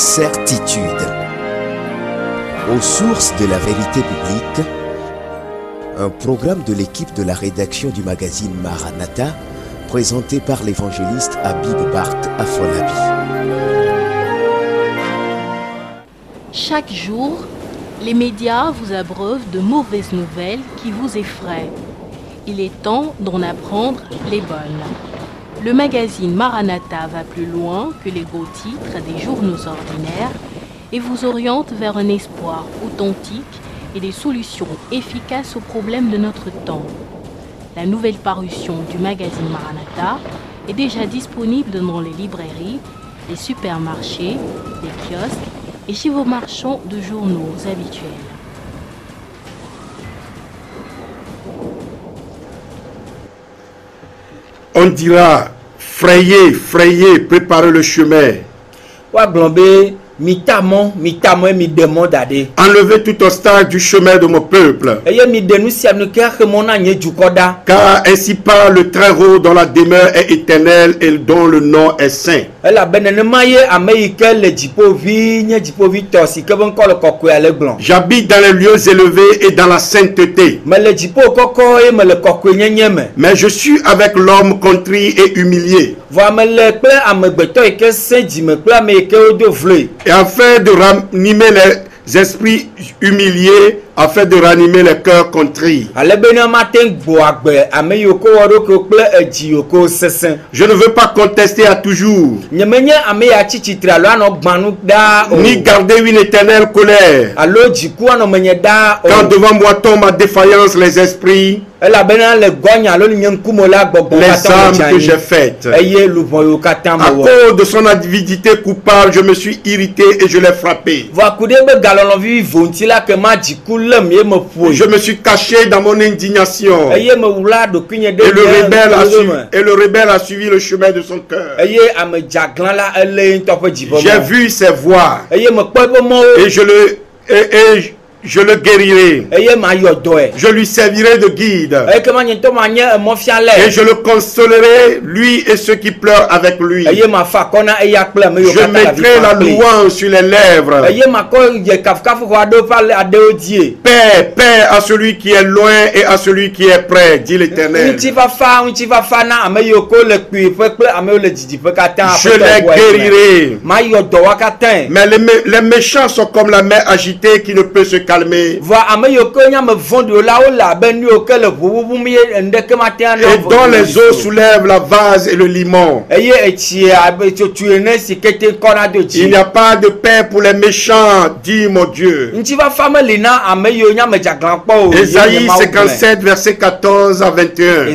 certitude. Aux sources de la vérité biblique, un programme de l'équipe de la rédaction du magazine Maranatha, présenté par l'évangéliste Habib Bart Afolabi. Chaque jour, les médias vous abreuvent de mauvaises nouvelles qui vous effraient. Il est temps d'en apprendre les bonnes. Le magazine Maranatha va plus loin que les beaux titres des journaux ordinaires et vous oriente vers un espoir authentique et des solutions efficaces aux problèmes de notre temps. La nouvelle parution du magazine Maranatha est déjà disponible dans les librairies, les supermarchés, les kiosques et chez vos marchands de journaux habituels. On dira, frayez, frayez, préparez le chemin. Enlevez tout obstacle du chemin de mon peuple. Car ainsi parle le Très-Haut dont la demeure est éternelle et dont le nom est saint. J'habite dans les lieux élevés et dans la sainteté. Mais je suis avec l'homme contrit et humilié. Et afin de ranimer les esprits humiliés, afin de ranimer les cœurs contrits. Je ne veux pas contester à toujours, ni garder une éternelle colère. Quand devant moi tombe ma défaillance les esprits, les âmes que j'ai faites. À cause de son avidité coupable, je me suis irrité et je l'ai frappé. Je me suis caché dans mon indignation. Et le rebelle a suivi le chemin de son cœur. J'ai vu ses voies. Et je le guérirai. Je lui servirai de guide. Et je le consolerai, lui et ceux qui pleurent avec lui. Je mettrai la louange sur les lèvres. Paix, paix à celui qui est loin et à celui qui est près, dit l'Éternel. Je les guérirai. Mais les méchants sont comme la mer agitée qui ne peut se calmer. Et dont les eaux soulèvent la vase et le limon. Il n'y a pas de paix pour les méchants, dit mon Dieu. Ésaïe 57, verset 14 à 21.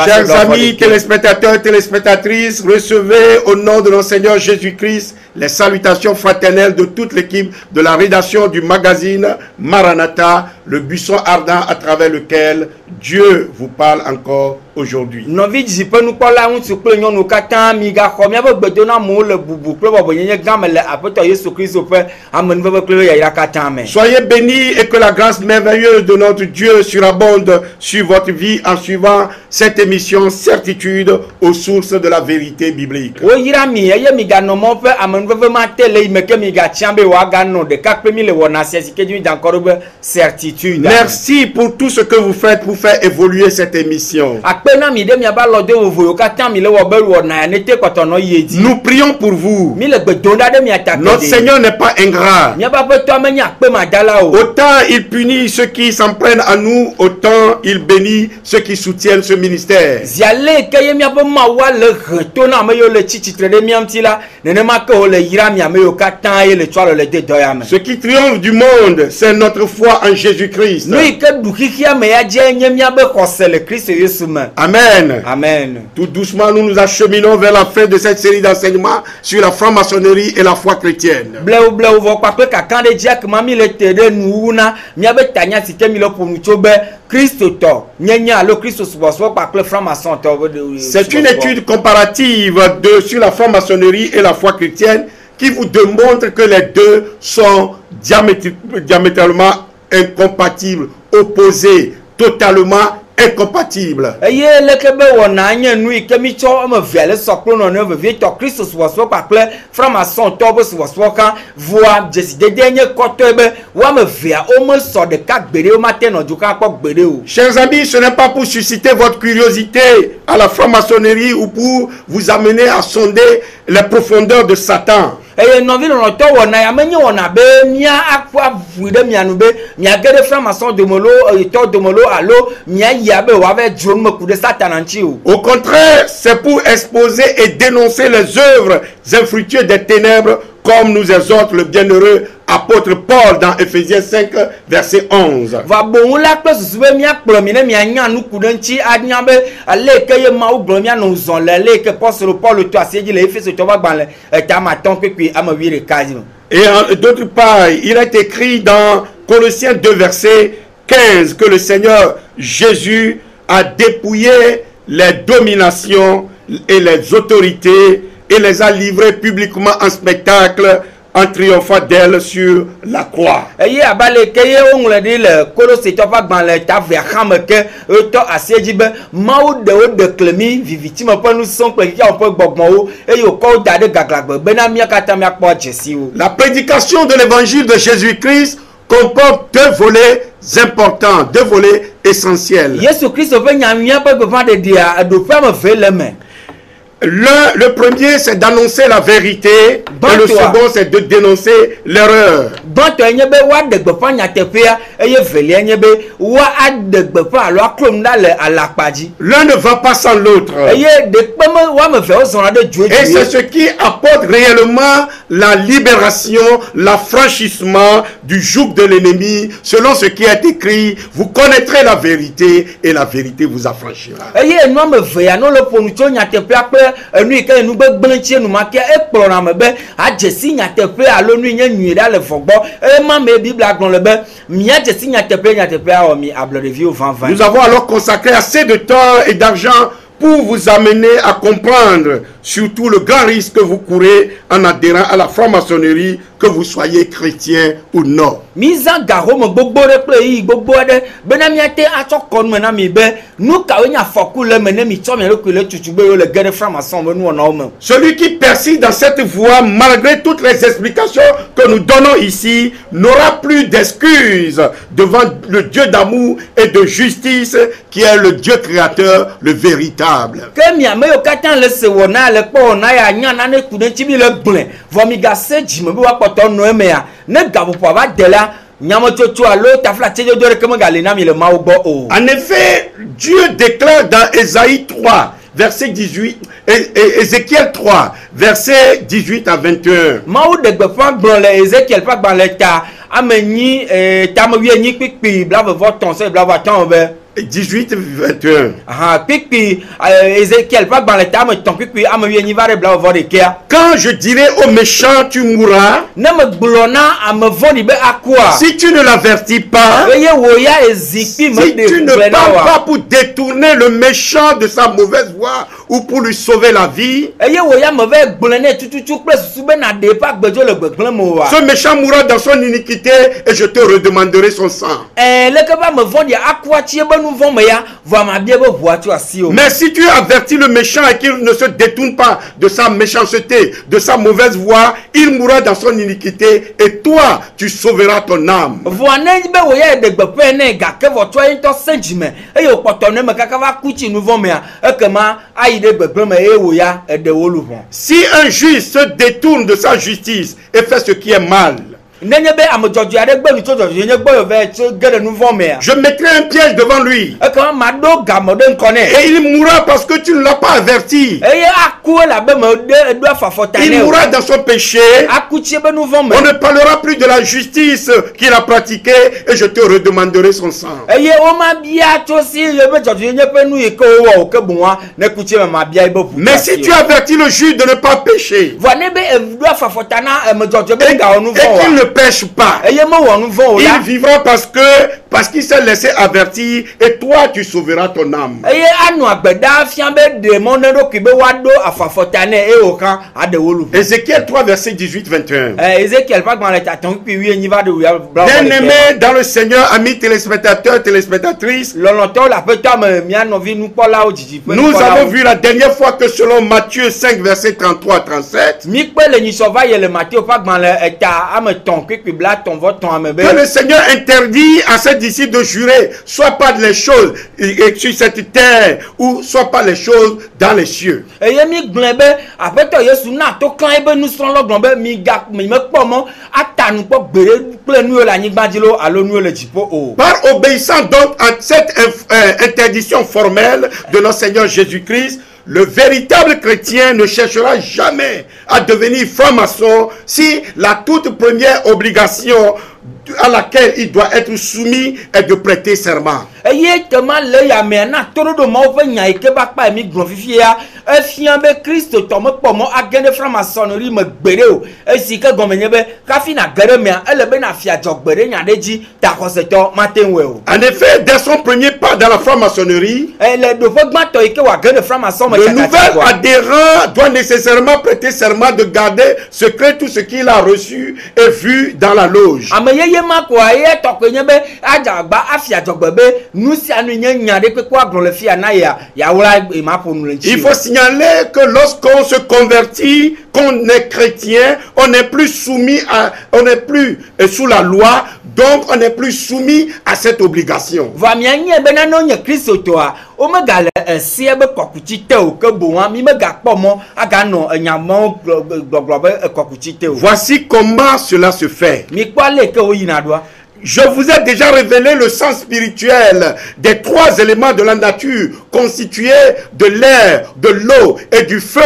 Chers amis, téléspectateurs, téléspectatrices, recevez au nom de notre Seigneur Jésus-Christ les salutations fraternelles de toute l'équipe de la rédaction du magazine Maranatha, le buisson ardent à travers lequel Dieu vous parle encore aujourd'hui. Soyez bénis et que la grâce merveilleuse de notre Dieu surabonde sur votre vie en suivant cette émission Certitude aux sources de la vérité biblique. Merci pour tout ce que vous faites pour faire évoluer cette émission. Nous prions pour vous. Notre Seigneur n'est pas ingrat. Autant il punit ceux qui s'en prennent à nous, autant il bénit ceux qui soutiennent ce ministère. Ce qui triomphe du monde, c'est notre foi en Jésus-Christ. Amen. Amen. Tout doucement, nous nous acheminons vers la fin de cette série d'enseignements sur la franc-maçonnerie et la foi chrétienne. C'est une étude comparative sur la franc-maçonnerie et la foi chrétienne qui vous démontre que les deux sont diamétralement incompatibles, opposés, totalement incompatibles. Chers amis, ce n'est pas pour susciter votre curiosité à la franc-maçonnerie ou pour vous amener à sonder les profondeurs de Satan. Au contraire, c'est pour exposer et dénoncer les œuvres infructueuses des ténèbres, comme nous exhorte le bienheureux apôtre Paul dans Ephésiens 5, verset 11. Et d'autre part, il est écrit dans Colossiens 2, verset 15, que le Seigneur Jésus a dépouillé les dominations et les autorités et les a livrées publiquement en spectacle en triomphant d'elle sur la croix. La prédication de l'évangile de Jésus-Christ comporte deux volets importants, deux volets essentiels. Le premier, c'est d'annoncer la vérité, et le second, c'est de dénoncer l'erreur. L'un ne va pas sans l'autre. Et c'est ce qui apporte réellement la libération, l'affranchissement du joug de l'ennemi, selon ce qui est écrit. Vous connaîtrez la vérité et la vérité vous affranchira. Nous avons alors consacré assez de temps et d'argent pour vous amener à comprendre surtout le grand risque que vous courez en adhérant à la franc-maçonnerie, que vous soyez chrétien ou non. Celui qui persiste dans cette voie, malgré toutes les explications que nous donnons ici, n'aura plus d'excuses devant le Dieu d'amour et de justice qui est le Dieu créateur, le véritable. En effet, Dieu déclare dans Ésaïe 3, verset 18, et Ézéchiel 3, verset 18 à 21. 18 21. Quand je dirai au méchant tu mourras, si tu ne l'avertis pas, si tu ne parles pas pour détourner le méchant de sa mauvaise voie ou pour lui sauver la vie, ce méchant mourra dans son iniquité et je te redemanderai son sang. Mais si tu avertis le méchant et qu'il ne se détourne pas de sa méchanceté, de sa mauvaise voie, il mourra dans son iniquité et toi, tu sauveras ton âme. Si un juge se détourne de sa justice et fait ce qui est mal, je mettrai un piège devant lui. Et il mourra parce que tu ne l'as pas averti. Il mourra dans son péché. On ne parlera plus de la justice qu'il a pratiquée et je te redemanderai son sang. Mais si tu avertis le juge de ne pas pécher et qu'il ne pêche pas. Il vivra parce qu'il s'est laissé avertir et toi tu sauveras ton âme. Ézéchiel 3 verset 18-21. Bien-aimés dans le Seigneur, amis téléspectateurs, téléspectatrices, nous avons vu la dernière fois que selon Matthieu 5 verset 33-37, que le Seigneur interdit à ses disciples de jurer soit pas les choses sur cette terre ou soit pas les choses dans les cieux. Par obéissant donc à cette interdiction formelle de notre Seigneur Jésus-Christ, le véritable chrétien ne cherchera jamais à devenir franc-maçon si la toute première obligation à laquelle il doit être soumis est de prêter serment. En effet, dès son premier pas dans la franc-maçonnerie, le nouvel adhérent doit nécessairement prêter serment de garder secret tout ce qu'il a reçu et vu dans la loge. Il faut signaler que lorsqu'on se convertit, qu'on est chrétien, on n'est plus soumis à, on n'est plus sous la loi, donc on n'est plus soumis à cette obligation. Voici comment cela se fait. Je vous ai déjà révélé le sens spirituel des trois éléments de la nature constitués de l'air, de l'eau et du feu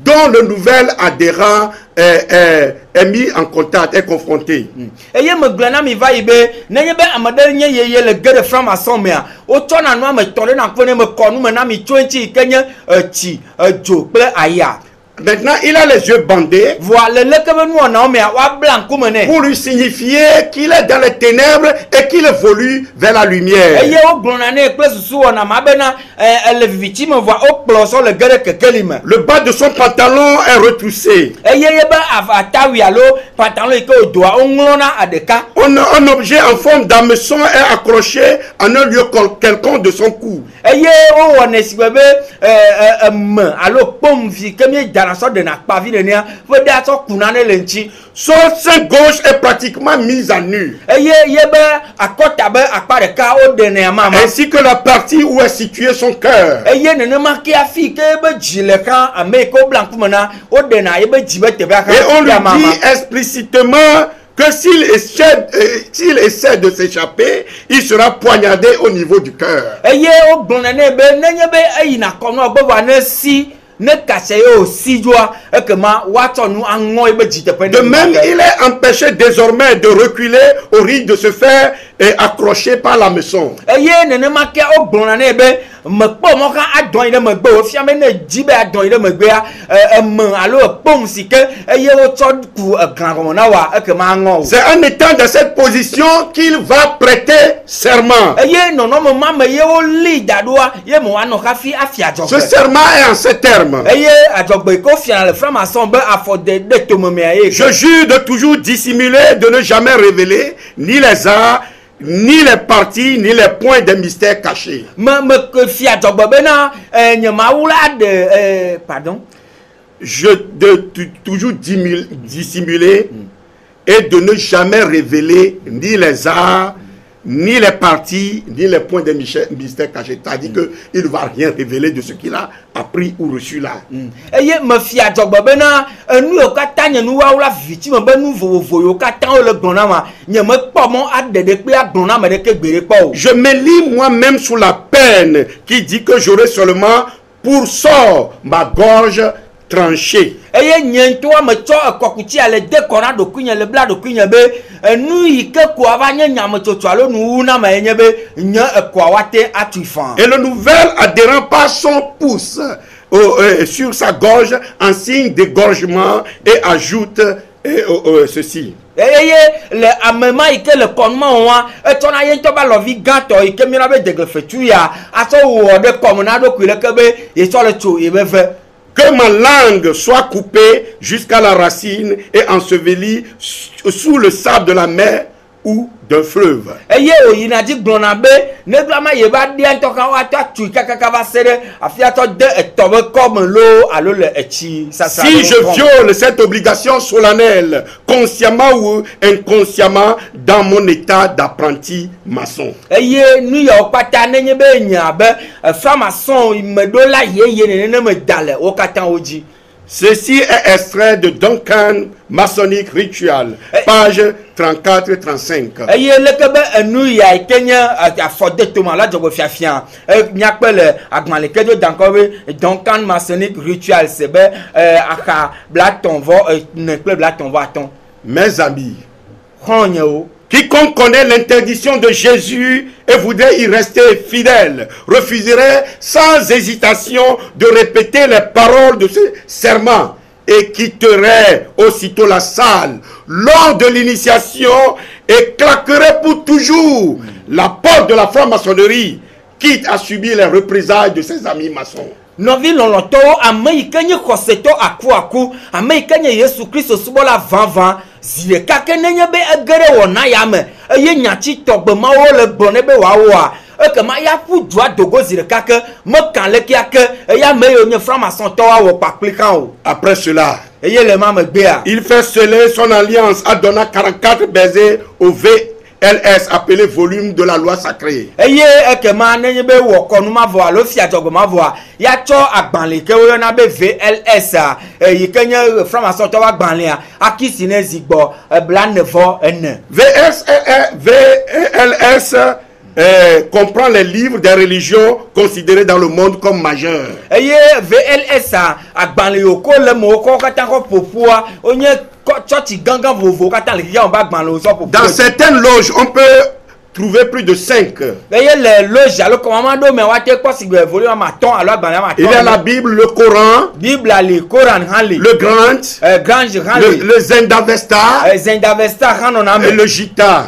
dont le nouvel adhérent est mis en contact, est confronté. Maintenant, il a les yeux bandés pour lui signifier qu'il est dans les ténèbres et qu'il évolue vers la lumière. Le bas de son pantalon est retroussé. Un objet en forme d'hameçon est accroché en un lieu quelconque de son cou. Son sein gauche est pratiquement mis à nu. Ainsi que la partie où est situé son cœur. Et on lui dit explicitement que s'il essaie de s'échapper, il sera poignardé au niveau du cœur. De même, il est empêché désormais de reculer au risque de se faire accrocher par la maison. C'est en étant dans cette position qu'il va prêter serment. Ce serment est en ces termes. Je jure de toujours dissimuler, de ne jamais révéler ni les arts, ni les parties, ni les points des mystères cachés. Je de toujours dissimuler et de ne jamais révéler ni les arts, ni les parties, ni les points des mystères cachés. C'est-à-dire qu'il ne va rien révéler de ce qu'il a appris ou reçu là. Je me lis moi-même sous la peine qui dit que j'aurai seulement pour sort ma gorge tranchée. Et le nouvel adhérent passe son pouce sur sa gorge en signe d'égorgement et ajoute ceci. le amema ike le konmo wa etona ye to ba lovi gato ike mi na be degle fetu ya aso wo de komna do kule kebe ye so le tu e beve. Que ma langue soit coupée jusqu'à la racine et ensevelie sous le sable de la mer ou d'un fleuve. Si je viole cette obligation solennelle, consciemment ou inconsciemment, dans mon état d'apprenti maçon. Ceci est extrait de Duncan Masonic Ritual, page 34-35. Duncan Masonic Ritual, mes amis, quiconque connaît l'interdiction de Jésus et voudrait y rester fidèle, refuserait sans hésitation de répéter les paroles de ce serment et quitterait aussitôt la salle lors de l'initiation et claquerait pour toujours la porte de la franc-maçonnerie, quitte à subir les représailles de ses amis maçons. Novi loloto ameikenye koseto aku ameikenye Yesu Kristo subola vanvan zile kake nenye be egere wona yame eye nyachi togbe ma wo le bone be wawa ekema ya fu dua dogo zile kake me kan le kiake ya me yo nye franc-maçon to wa wo paplikan o. Après cela, eye le ma me gbe a il fait sceller son alliance à donner 44 baisers au VLS appelé volume de la loi sacrée. Eye ekema nenye be wo konu ma vo alo fi atogbe ma vo ya cho agbanle ke wo na be VLS yi kenye franc-maçon to wa agbanle akisi ne zigbo bla nevo ene. VLS comprend les livres des religions considérés dans le monde comme majeurs. Eye VLS agbanle yo ko le mo ko kata ko popua onye dans certaines loges, on peut trouver plus de 5. Il y a la Bible, le Coran, le Grand, le Zendavesta et le Gita.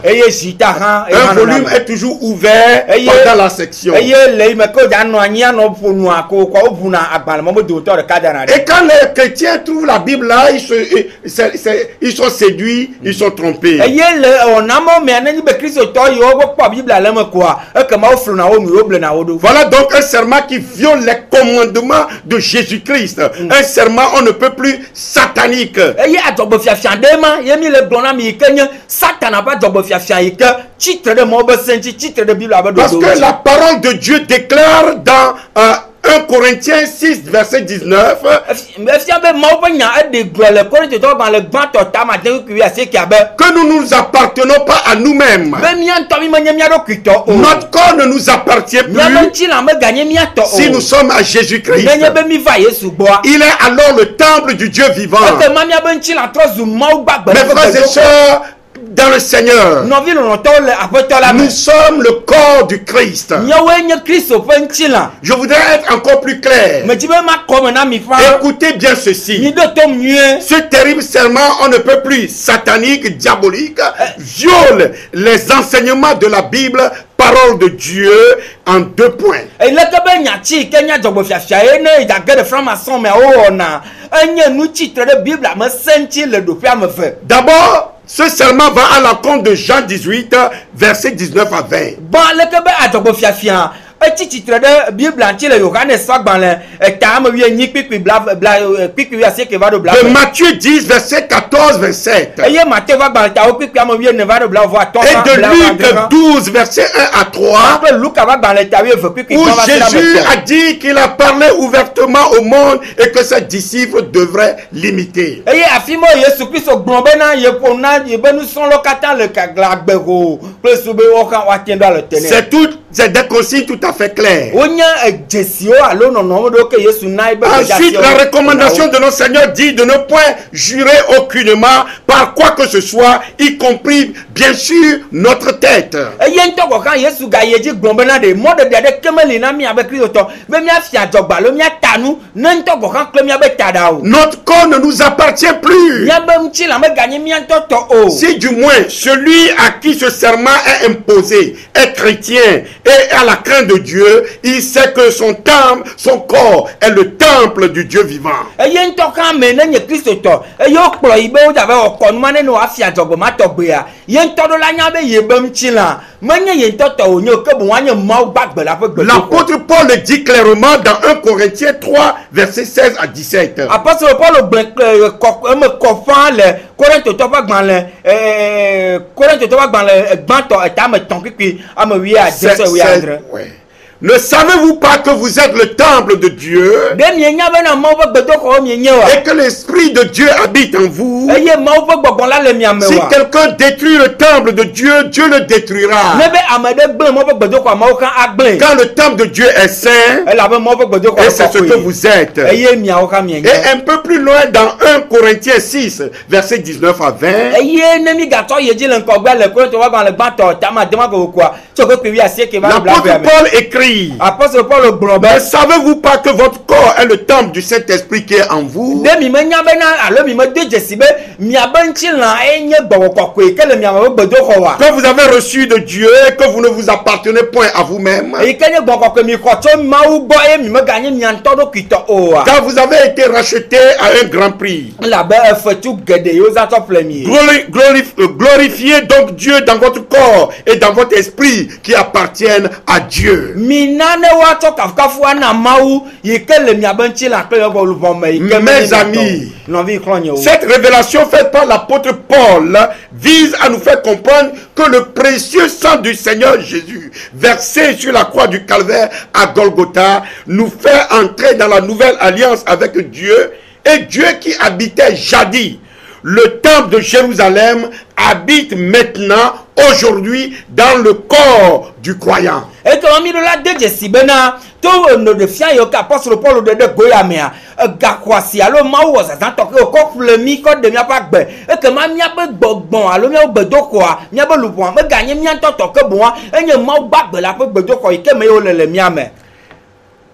Un volume est toujours ouvert pendant la section. Et quand les chrétiens trouvent la Bible là, ils sont séduits, ils sont trompés. Voilà donc un serment qui viole les commandements de Jésus-Christ. Un serment on ne peut plus satanique. Parce que la parole de Dieu déclare dans 1 Corinthiens 6, verset 19. Que nous ne nous appartenons pas à nous-mêmes. Notre corps ne nous appartient plus. Si nous sommes à Jésus-Christ, il est alors le temple du Dieu vivant. Mes frères et sœurs, dans le Seigneur, nous sommes le corps du Christ. Je voudrais être encore plus clair. Écoutez bien ceci. Ce terrible serment, on ne peut plus satanique, diabolique, viole les enseignements de la Bible, parole de Dieu, en 2 points. D'abord, ce serment va à l'encontre de Jean 18, verset 19 à 20. De Matthieu 10, verset 14, 27. Et de Luc 12, verset 1 à 3. Où Jésus a dit qu'il a parlé ouvertement au monde et que ses disciples devraient l'imiter. C'est des consignes tout à fait claires. Ensuite, la recommandation de notre Seigneur dit de ne point jurer aucunement par quoi que ce soit, y compris bien sûr notre tête. eye ntɔ kɔ kan yesu ga yedzi gblɔm bena de mɔdede aɖeke meli na mi abe kristotɔ be miafia dzɔgba lo miata nu ne ntɔ kɔ kan kple miabe taɖa o. Notre corps ne nous appartient plus. Miabe ŋuti la meganye mia ŋutɔ tɔ o. Si du moins celui à qui ce serment est imposé est chrétien et a la crainte de Dieu, il sait que son temple, son corps est le temple du Dieu vivant. Eye ŋutɔ kan me ne nye kristotɔ eye wokplɔ yi be wodava wɔ kɔnuma ne wòafia dzɔgbema tɔgbea ye ŋutɔ ɖo la nya be ye be ŋuti la menye ye ŋutɔ tɔ wònye ke boŋ wòanye Mawu gbagbe la ƒe gbedoxɔ. L'apôtre Paul le dit clairement dans 1 Corinthiens 3 versets 16 à 17. Apôtre Paul gblẽ eme kɔƒã le Korintotɔ ƒe agbalẽ Korintotɔ ƒe agbalẽ gbãtɔ etame tɔ̃ kpikpi ame 8:10-11. Ouais. Ne savez-vous pas que vous êtes le temple de Dieu De mienya bena Mawu ƒe gbedoxɔ mienye wa. et que l'Esprit de Dieu habite en vous? Eye Mawu ƒe gbɔgbɔ la le mia me Si wa. quelqu'un détruit le temple de Dieu, Dieu le détruira. Ne be ame ɖe gblẽ Mawu ƒe gbedoxɔ Mawu kan agblẽ. Quand le temple de Dieu est saint, Elabe Mawu ƒe gbedoxɔ et le c'est ce que kɔkɔe. vous êtes. Eye miawo kan mienye. Et un peu plus loin dans 1 Corinthiens 6, versets 19 à 20, Eye ne mi gatsɔ yi dzi le ŋkɔgbe le Korintotɔ ƒe agbalẽ gbãtɔ tama dema kokoa tso kpekpe 8:10 va l'apôtre bla bla. Paul écrit: Apôtre Paul gblɔ be ne savez-vous pas que votre corps est le temple du Saint-Esprit qui est en vous? de mi menya bena alo mi me do dzesi be miabe ŋutilã enye gbɔgbɔ kɔkɔe ke le miame ƒe gbedoxɔ wa. Que vous avez reçu de Dieu et que vous ne vous appartenez point à vous-même, Eyi ke nye gbɔgbɔ kɔkɔe mi xɔ tso Mawu gbɔ eye mi meganye mia ŋutɔ ɖokui tɔ oa. car vous avez été rachetés à un grand prix. Elabe efetu geɖe yiwo zã tsɔ ƒle mi. Glorifiez donc Dieu dans votre corps et dans votre esprit qui appartiennent à Dieu. Mina ne woatsɔ kafukafu ana Mawu yi ke le miabe ŋutilã kple miabe luʋɔ me yi ke Mes amis, nɔvi xlɔ̃nyewo. cette révélation faite par l'apôtre Paul vise à nous faire comprendre que le précieux sang du Seigneur Jésus, versé sur la croix du Calvaire à Golgotha, nous fait entrer dans la nouvelle alliance avec Dieu. Et Dieu qui habitait jadis le temple de Jérusalem habite maintenant, aujourd'hui, dans le corps du croyant. Ekele mi ɖo la de dzesi bena to no ɖe fia yiwo ke apɔstolo Paul ɖe ɖe goya mea gaxɔasi alo Mawu wɔ zazã tɔxɛ wòkɔ ƒle mi kɔ ɖe miaƒe agbe ekema miaƒe gbɔgbɔ alo miaƒe gbedoxɔa miaƒe luʋɔa meganye mia ŋutɔ tɔ ke boŋa enye Mawu gbagbe la ƒe gbedoxɔ yi ke me yiwo le mia me.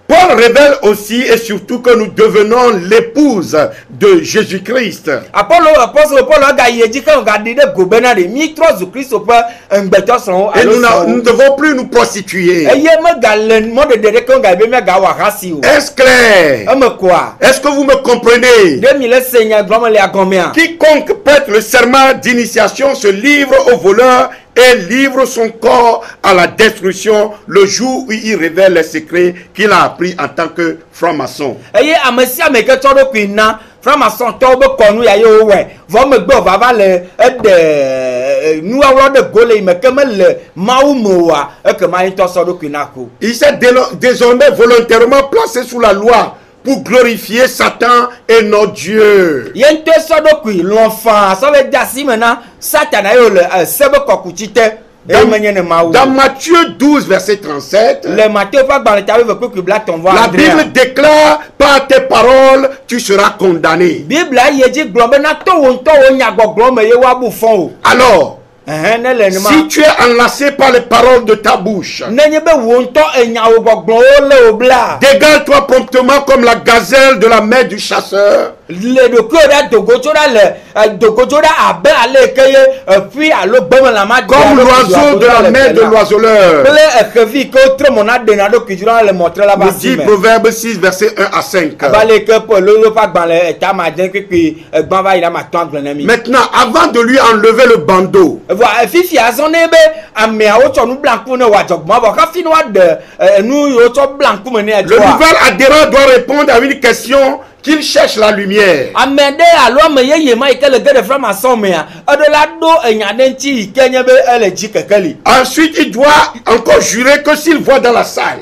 Paul révèle aussi et surtout que nous devenons l'épouse de Jésus-Christ. Apɔstolo Paul gayi edzi ke gaɖi ɖe go bena ɖe mi trɔ zu Kristo ƒe ŋgbetɔsrɔ̃wo Et alo nous srɔ̃wo. ne devons plus nous prostituer. Eye megale mɔɖeɖe ɖeke gayi be miagawɔ ahasi o. Est-ce clair? Eme koa. Est-ce que vous me comprenez? Ɖe mi le se nya gblɔm le agɔmea. Quiconque prête le serment d'initiation se livre au voleur et livre son corps à la destruction le jour où il révèle les secrets qu'il a appris en tant que franc-maçon. Eye ame sia ame ke tsɔ ɖokui na franc-maçon-tɔwo be kɔnu ya ye wowɔe vɔ megbe wòvava le eɖe nuwɔwɔ ɖe go le yi me ke mele Mawu me oa ekema ye ŋutɔ sɔ ɖokui na ko. Il s'est désormais volontairement placé sous la loi pour glorifier Satan et notre Dieu. Ye ŋutɔ sɔ ɖokui lɔ̃ fãa sɔ be de asi me na Satana ye wòle se be kɔkuti te eye menye ne Mawu. Dans Matthieu 12, verset 37, Le Matthieu ƒe agbalẽ ta weve kpekpe bla tɔ̃ vɔ la adrea. Bible déclare: par tes paroles, tu seras condamné. Biblia yi edzi gblɔ bena to wo ŋutɔ wo nyagbɔgblɔ me ye woabu fɔ o. Alors, Ne le nenema. si tu es enlacé par les paroles de ta bouche, Nenye be wo ŋutɔ enyawo gbɔgblɔwo le wo bla. dégale-toi promptement comme la gazelle de la mer du chasseur. Le ɖokuiwo ɖa dogodzo ɖa le dogodzo ɖa abe ale ke ye ƒui alo gbemelãma Comme l'oiseau de la mer de l'oiseleur. kple xevi ke wotre mɔ na ɖena ɖokui dzro le mɔtre la Nous ba dit si me. Proverbe 6, verset 1 à 5. Abale ke Paul lolo ƒe agbalẽ etama dze kpekpe gbã va yi ɖe matɔ̃ agblẽ na mi. Maintenant, avant de lui enlever le bandeau, Vɔ fifi azɔ ne be ameawo tsɔ nu bla ŋkume ne wòadzɔ gbɔma vɔ hafi ne woaɖe nu yiwo tsɔ bla ŋkume ne le edzɔa. nouvel adhérent doit répondre à une question qu'il cherche la lumière. Ame ɖe alo ame yeye ma yi ke le ge ɖe franc-maçon mea eɖo la ɖo enya ɖe ŋuti yi ke nye be ele dzi kekeli. Ensuite, il doit encore jurer que s'il voit dans la salle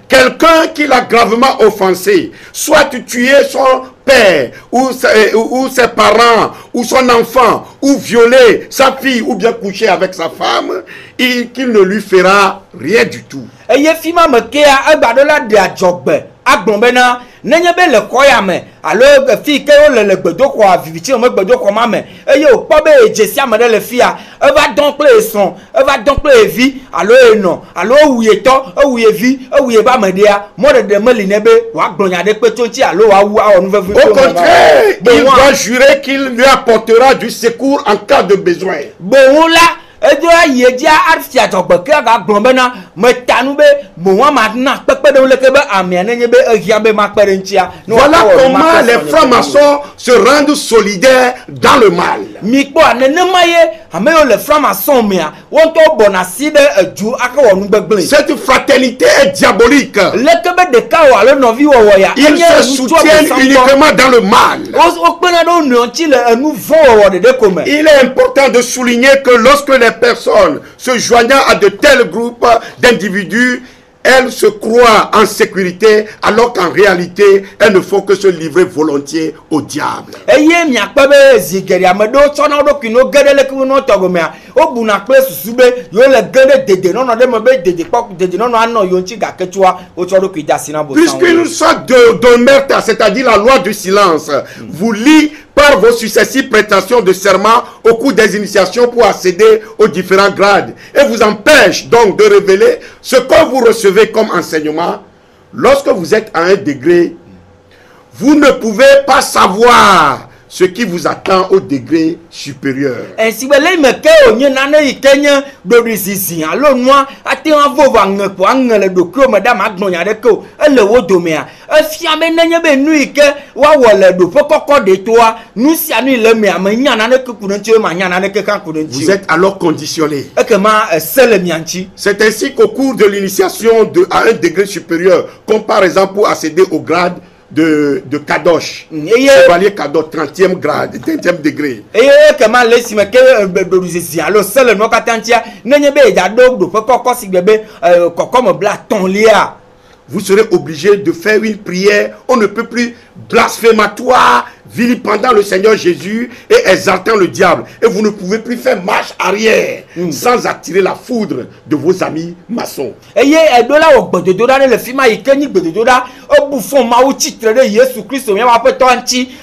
quelqu'un qui l'a gravement offensé, soit tuer son père ou ses parents ou son enfant ou violer sa fille ou bien coucher avec sa femme, qu'il ne lui fera rien du tout. eye fima me kea egbadola de adzɔgbe agbɔn bena nenye be le kɔ ya me alo fi ke wo le gbedoxɔ avivitsi me gbedoxɔ ma me eye wokpɔ be dzesi ame ɖe le fia eva dɔn kple esrɔ̃ eva dɔn kple evi alo enɔ alo ewu etɔ ewu evi ewu ebe ame ɖea mɔɖeɖe meli ne be woagblɔ nya ɖe kpe tso ŋuti alo woawu awɔ nuvevi. Au contraire, il doit jurer qu'il lui apportera du secours en cas de besoin. Bohun la edo ayi dia afia dzɔgbe ke ga gblɔ bena metanu be bohun ma na kpekpe ɖe leke be amia nenye be ehia be ma kpe ɖe ŋutia. Voilà comment les francs-maçons se rendent solidaires dans le mal. Mi kpɔ nenema ye ame yiwo le franc-maçon mea wontɔ bɔna si ɖe edu ake wɔ nugbegble. Cette fraternité est diabolique. Leke be ɖeka wɔ alo nɔvi wɔwɔ ya. Ils se soutiennent uniquement dans le mal. Wokpena ɖe wo nɔewo ŋuti le enu vɔ wɔwɔ ɖeɖe ko me. Il est important de souligner que lorsque les personnes se joignant à de tels groupes d'individus, elles se croient en sécurité alors qu'en réalité, elles ne font que se livrer volontiers au diable. Eye miakpe be zigeri ame ɖewo tsɔna wo ɖokui no ge ɖe leke wo no tɔgɔmea wobuna kple susu be yewo le ge ɖe dedenɔnɔ ɖe me be dedenɔnɔ anɔ yewo ŋuti gake tsoa wotsɔ ɖokui de asi na bosan. Puisqu'une sorte d'omerta, c'est-à-dire la loi du silence, vous lie par vos successives prestations de serment au cours des initiations pour accéder aux différents grades et vous empêche donc de révéler ce que vous recevez comme enseignement. Lorsque vous êtes à un degré, vous ne pouvez pas savoir ce qui vous attend au degré supérieur. Ainsi, les mecs, on y a un Kenya, Dorisisi, alors moi, attends, vous va pour un le docteur, madame Agnonia de Co, le Wodomea, un fiamen n'a nuit que, Wawala, do Poco de toi, nous si à nous le mea, mais n'y en a que Kudentu, Maniana que Kankudentu. Vous êtes alors conditionné. Et que ma seul mianchi. C'est ainsi qu'au cours de l'initiation à un degré supérieur, comme par exemple pour accéder au grade de Kadosh, chevalier Kadosh, 30e grade, 20e degré. Et comment laisse me que Dorisisi, alors seul no Katantia, n'est pas d'ado, de Poco si bébé, comme blaton lia. Vous serez obligé de faire une prière, on ne peut plus blasphématoire, vilipendant le Seigneur Jésus et exaltant le diable. Et vous ne pouvez plus faire marche arrière sans attirer la foudre de vos amis maçons. Et là, au bout de le film a été ni bedoda, au bouffon maouti de Jésus Christ, mais après toi,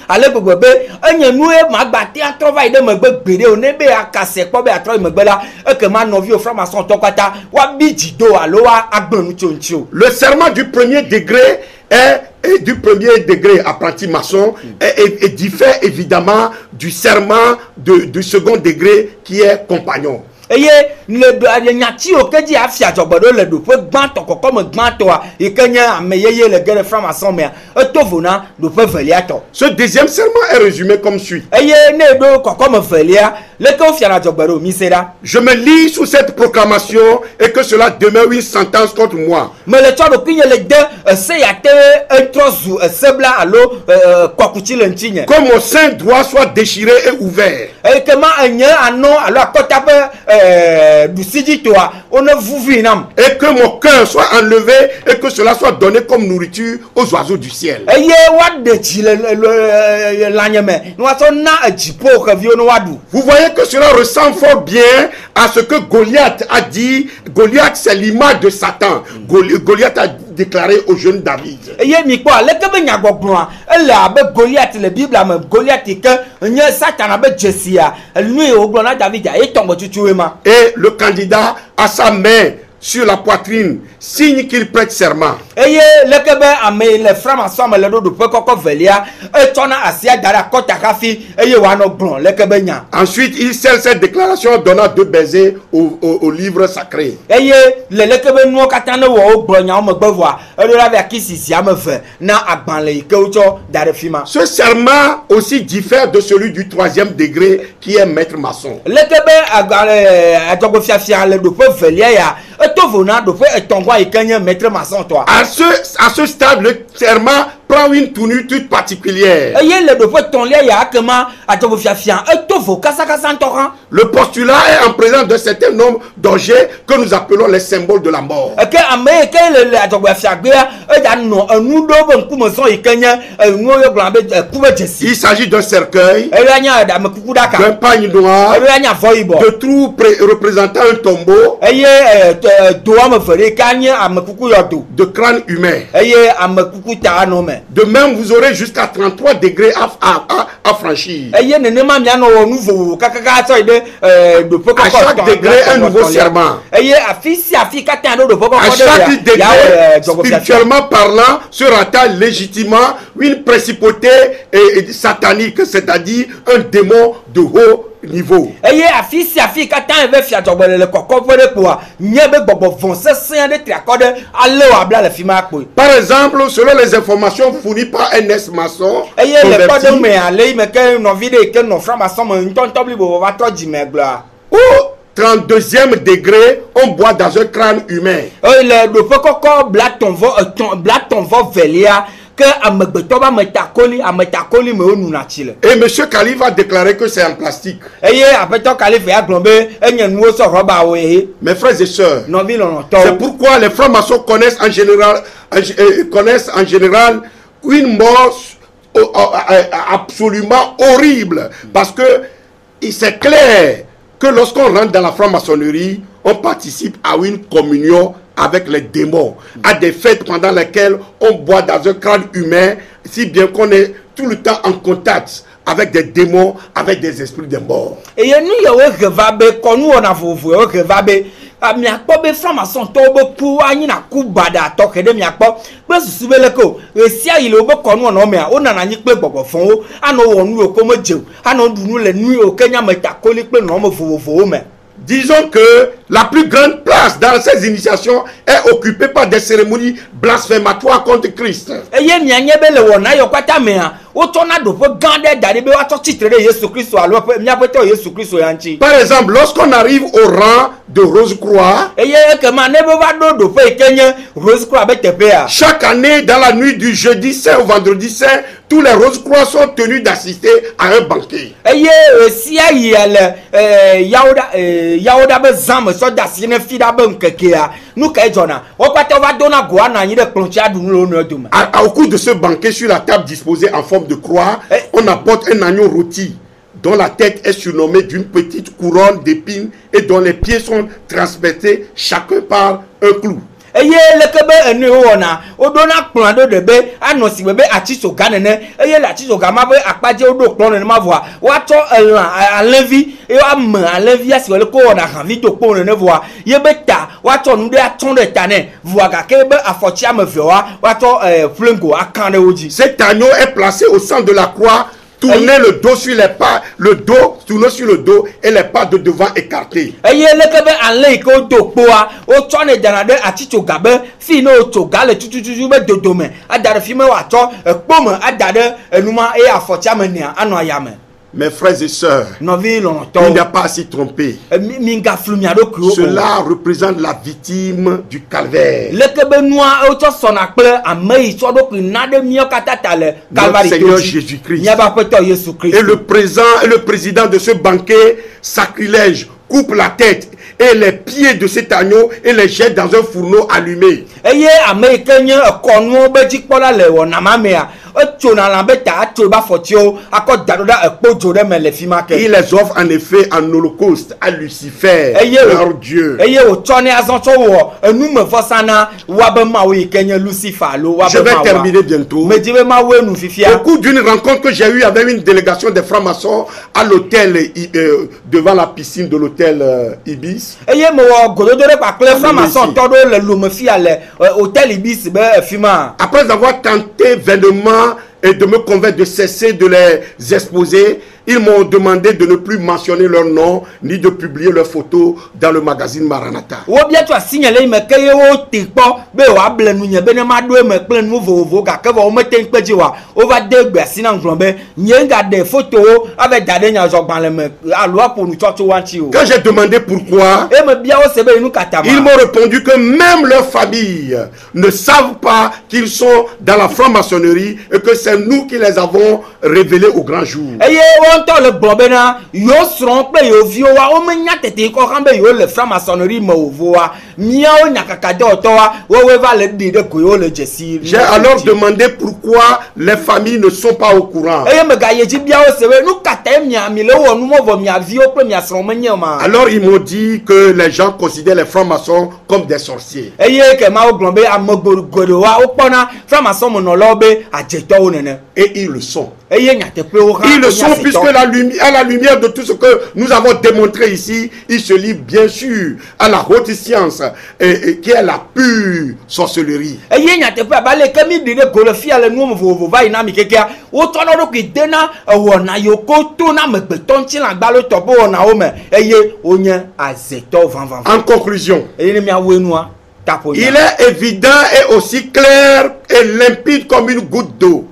allez, bébé, un noué m'a battu à travail de me bédé, on est bé à casser, pas bé à travailler, me bella, et que ma novie au franc-maçon tokata, wabidido, aloa, agbenuchoncho. Le serment du premier degré et du premier degré apprenti maçon et diffère évidemment du serment du second degré qui est compagnon. Eye le nyati o keji afia jogbodo le do pe gbanto kokko gbanto a ikenya ameyeye le gere franc-maçon me etovona do pe veliato. Ce deuxième serment est résumé comme suit. Eye ne do kokko velia le ko fia na jogbodo mi sera. Je me lis sous cette proclamation et que cela demeure une sentence contre moi. Me le tso do kinye le de se ya te etrozu sebla alo kokuti le ntinye. Que mon sein droit soit déchiré et ouvert. E kema anye ano alo akota pe du sidi toi on vous vinam et que mon cœur soit enlevé et que cela soit donné comme nourriture aux oiseaux du ciel. Eye wa de ti le lanyeme no so na ajipo ka vi no wadu. Vous voyez que cela ressemble fort bien à ce que Goliath a dit. Goliath, c'est l'image de Satan. Goliath a déclaré au jeune David. Eye mi kwa le ke be nyagbogboa ele abe Goliath le Bible am Goliath ke nye Satan abe Jesia lui ogbo na David e tombo tutuema. Et le candidat a sa main sur la poitrine, signe qu'il prête serment. Eye lekebe ame le franc-maçon me le do pe koko velia e tona asia dara kota kafi eye wa no gbon lekebe nya. Ensuite, il scelle cette déclaration donnant 2 baisers au livre sacré. Eye le lekebe nuo katane wo gbon nya o me gbevoa e do la via kisisi ameve na agbanle ke ucho dare fima. Ce serment aussi diffère de celui du 3e degré qui est maître maçon. Lekebe adogo fiafia le do pe velia ya etovona do pe etongwa ikenya maître maçon toi. À ce stade, le serment prend une tournure toute particulière. Le postulat est en présence d'un certain nombre d'objets que nous appelons les symboles de la mort. Il s'agit d'un cercueil, d'un pagne noir, de trous représentant un tombeau, de crâne humain. De même, vous aurez jusqu'à 33 degrés à franchir. À chaque degré, un nouveau serment. À chaque degré, spirituellement parlant, sera-t-elle légitimement une principauté satanique, c'est-à-dire un démon de haut niveau. Par exemple, selon les informations fournies par un ex-maçon, au 32e degré, on boit dans un crâne humain. Et M. Khalif a déclaré que c'est en plastique. Mes frères et sœurs, c'est pourquoi les francs-maçons connaissent en général une mort absolument horrible. Parce que c'est clair que lorsqu'on rentre dans la franc-maçonnerie, on participe à une communion avec les démons, à des fêtes pendant lesquelles on boit dans un crâne humain, si bien qu'on est tout le temps en contact avec des démons, avec des esprits de mort. Et disons que la plus grande place dans ces initiations est occupée par des cérémonies blasphématoires contre Christ. Par exemple, lorsqu'on arrive au rang de Rose-Croix, chaque année, dans la nuit du jeudi saint au vendredi saint, tous les Rose-Croix sont tenus d'assister à un banquet. Au cours de ce banquet, sur la table disposée en forme de croix, on apporte un agneau rôti dont la tête est surnommée d'une petite couronne d'épines et dont les pieds sont transpercés chacun par un clou. Eye lekebe enu wona odona kplando de be anosi bebe atisoga nene eye la atisoga ma be akpaje odo kplo nene ma voa wa to elan alenvi e wa me alenvi asiwele ko wona hanvi to kplo nene voa ye be ta wa to nu de aton de tane voa ga ke be afochi ameve wa to flengo akande oji. Cet agneau est placé au centre de la croix. Tournez le dos sur les pas, le dos, tournez sur le dos et les pas de devant écartés. Mes frères et sœurs, il n'y a pas à s'y tromper. Cela représente la victime du calvaire. Notre Seigneur Jésus-Christ. Et le président de ce banquet sacrilège coupe la tête et les pieds de cet agneau et les jette dans un fourneau allumé. Il les offre en effet en holocauste à Lucifer, leur Dieu. Je vais terminer bientôt. Au cours d'une rencontre que j'ai eue avec une délégation des francs-maçons à l'hôtel, devant la piscine de l'hôtel Ibis. Après avoir tenté vainement et de me convaincre de cesser de les exposer, ils m'ont demandé de ne plus mentionner leur nom ni de publier leurs photos dans le magazine Maranatha. Quand j'ai demandé pourquoi, ils m'ont répondu que même leurs familles ne savent pas qu'ils sont dans la franc-maçonnerie et que c'est nous qui les avons révélés au grand jour. ntɔ le gbɔ bena yo srɔ̃ kple yo viwo wa wo menya tete kɔ kan be yo le franc-maçonnerie me wovoa miawo nyakakadɔtɔwa wowoe va le ɖi ɖe ko yo le dzesi. J'ai alors demandé pourquoi les familles ne sont pas au courant. eye mega ye dzi bia wo se be nu katã mi le wɔ nu mɔ vɔ mia viwo kple mia srɔ̃ menye ma. Alors ils m'ont dit que les gens considèrent les francs-maçons comme des sorciers. eye ke ma wo gblɔ be ame godowa wo kpɔna franc-maçon menɔlawo be adzetɔwo nene. Et ils le sont. eye nyateƒewo hã. Ils le sont puisque à la lumière de tout ce que nous avons démontré ici, ils se livrent bien sûr à la haute science et qui est la pure sorcellerie. eye nyateƒe ba le ke mi ɖi ɖe go le fia le nu vovovo va yina mi kekea wotɔ na ɖokui dena wɔna yiwo to na amegbetɔ ŋuti la gbalo tɔ be wɔnawo me eye wonye azetɔwo vavava. En conclusion, eye ne miawoe nua tapo. Il est évident et aussi clair et limpide comme une goutte d'eau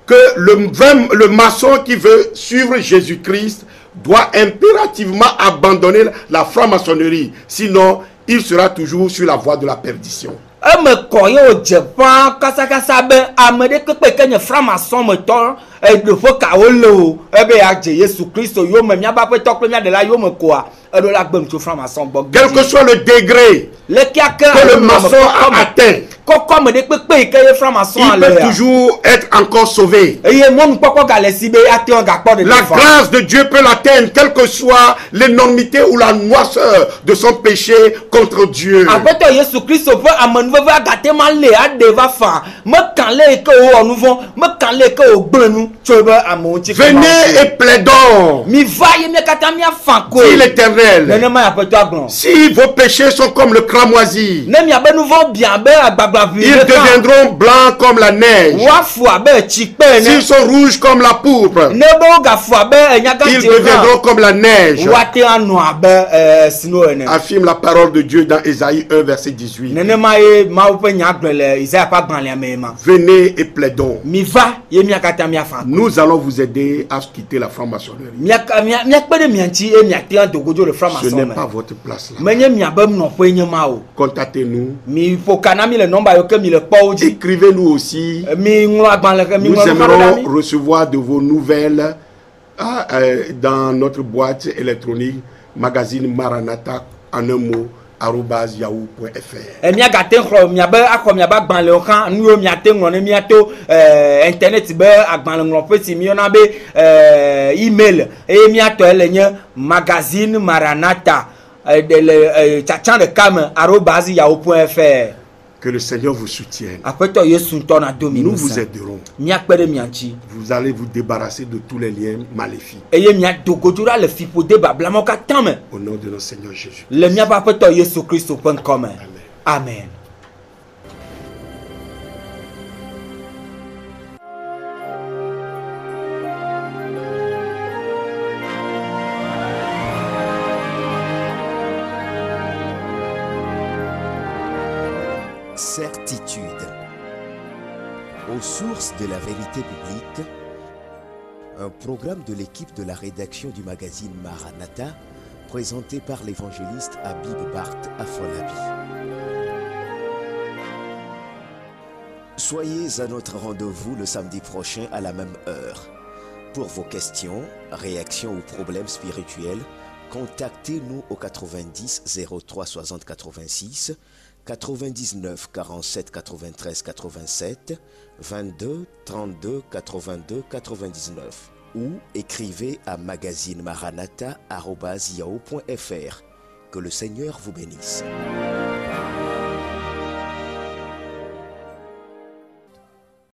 que le maçon qui veut suivre Jésus-Christ doit impérativement abandonner la franc-maçonnerie. Sinon, il sera toujours sur la voie de la perdition. eme kɔ ye wo dze ƒã kasakasa be ame ɖeke kpe ke nye franc-maçon me tɔ ɖoƒe kawo le o ebe adze Yesu Kristo yo me miaba ƒe tɔ kple miaɖela yo me koa eɖo la gbe ŋutsu franc-maçon gbɔ. Quel que soit le degré que le maçon a atteint, kɔkɔ me ɖe kpekpe yi ke ye franc-maçon il ale peut ya. toujours être encore sauvé. eye mɔnu kpɔkpɔ gale si be ate ŋu gakpɔ ɖe La teƒe. grâce de Dieu peut l'atteindre, quelle que soit l'énormité ou la noirceur de son péché contre Dieu. aƒetɔ Yesu Kristo ƒe amenuveve agate ma le aɖe va fa mekan le yi ke wowɔ nu vɔ mekan le yi ke wogblẽ nu tso ebe amewo ŋuti. Venez et plaidons, mi va ye mia katã miafa koe. dit l'Éternel. nenema ya aƒetɔ agblɔ. Si vos péchés sont comme le cramoisi, ne miabe nu vɔ bia abe agbagbaʋui ils deviendront blancs comme la neige. woafu abe tsikpe ene. S'ils sont rouges comme la pourpre, ne be wogafu abe ils nyagãdziwo deviendront hã comme la neige. woate anɔ abe sino ene. Affirme la parole de Dieu dans Ésaïe 1, verset 18. nenema ye mawu ƒe nya gblɔ le Isaya ƒe agbalẽa me ma. Venez et plaidons. mi va ye mia katã miafa. Nous allons vous aider à quitter la franc-maçonnerie. miakpe ɖe mia ŋuti eye miate ŋu dogodzo le Ce franc-maçon n'est me. pas votre place là. menye miabe nɔƒe nye ma o. Contactez-nous. mi ƒo ka na mi le nɔmba yiwo ke mi le kpɔwo dzi. Écrivez-nous aussi. mi ŋlɔ agbalẽ ke mi Nous ŋlɔ nu ɖo na mi. aimerons recevoir de vos nouvelles dans notre boîte électronique magazine Maranatha en un mot @yahoo.fr. miagate xɔ miabe axɔ miabe agbalẽwo hã nu yiwo miate ŋlɔ ne miato internet be agbalẽŋlɔƒe si miona be email eye miatɔe le nye magazine Maranatha le tsatsa ɖeka me @yahoo.fr. Que le Seigneur vous soutienne. aƒetɔ Yesu ŋutɔ na do mi Nous vous ŋusẽ. aiderons. miakpe ɖe mia ŋuti Vous allez vous débarrasser de tous les liens maléfiques. eye miadogodzo ɖa le fiƒode babla mawo katã me Au nom de notre Seigneur Jésus. le miaƒe aƒetɔ Yesu Kristo ƒe ŋkɔ me. Amen. Certitude. Aux sources de la vérité biblique, un programme de l'équipe de la rédaction du magazine Maranatha, présenté par l'évangéliste Habib Bart Afolabi. Soyez à notre rendez-vous le samedi prochain à la même heure. Pour vos questions, réactions ou problèmes spirituels, contactez-nous au 90 03 60 86, 99 47 93 87, 22 32 82 99 ou écrivez à magazine maranatha@yahoo.fr. Que le Seigneur vous bénisse.